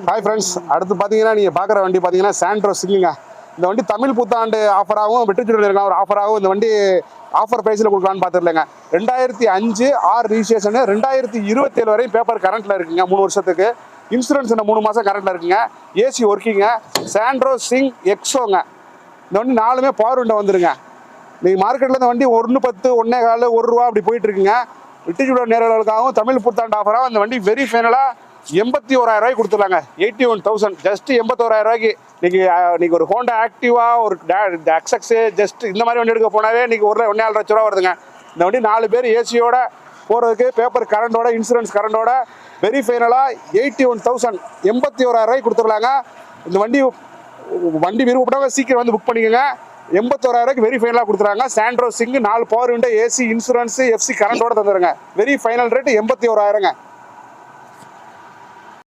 Hi friends, அடுத்து பார்த்தீங்கன்னா நீங்கள் பார்க்குற வண்டி பார்த்தீங்கன்னா சாண்ட்ரோ சிங்குங்க. இந்த வண்டி தமிழ் புத்தாண்டு ஆஃபராகவும் வெற்றிச்சுடன் இருக்க ஒரு ஆஃபராகவும் இந்த வண்டி ஆஃபர் ப்ரைஸில் கொடுக்கலான்னு பார்த்துருலங்க. 2005 ஆர் ரிஜிஸ்ட்ரேஷனு 2027 வரையும் பேப்பர் கரண்ட்டில் இருக்குங்க. 3 வருஷத்துக்கு இன்சூரன்ஸ் இந்த 3 மாதம் கரண்ட்டில் இருக்குங்க. ஏசி ஒர்க்கிங்க. சாண்ட்ரோ சிங் எக்ஸோங்க. இந்த வண்டி 4மே பவர் விண்டோ வந்துருங்க. நீங்கள் மார்க்கெட்டில் இந்த வண்டி 110, 1.25, ₹1 அப்படி போயிட்டு இருக்குங்க. வெற்றிச்சுடன் நேரர்களுக்காகவும் தமிழ் புத்தாண்டு ஆஃபராகவும் இந்த வண்டி வெரி ஃபைனலாக 81,000 கொடுத்துடலாங்க. 81,000 ஜஸ்ட் 81,000 இன்னைக்கு ஒரு ஹோண்டா ஆக்டிவா, ஒரு எக்ஸ்எக்ஸ் ஜஸ்ட் இந்த மாதிரி வண்டி எடுக்க போனாவே இன்னைக்கு 1,4 லட்ச ரூபா வருதுங்க. இந்த வண்டி 4 பேர் ஏசியோட போகிறதுக்கு பேப்பர் கரண்டோட இன்சூரன்ஸ் கரண்டோட வெரி ஃபைனலாக 81,000 81,000 கொடுத்துடலாங்க. இந்த வண்டி விருப்பப்பட்டவங்க சீக்கிரம் வந்து புக் பண்ணிக்கோங்க. 81,000 வெரி ஃபைனலாக கொடுத்துறாங்க. Santro Xing 4 power window AC insurance FC கரண்டோட தந்துடுங்க. Very final rate 81,000.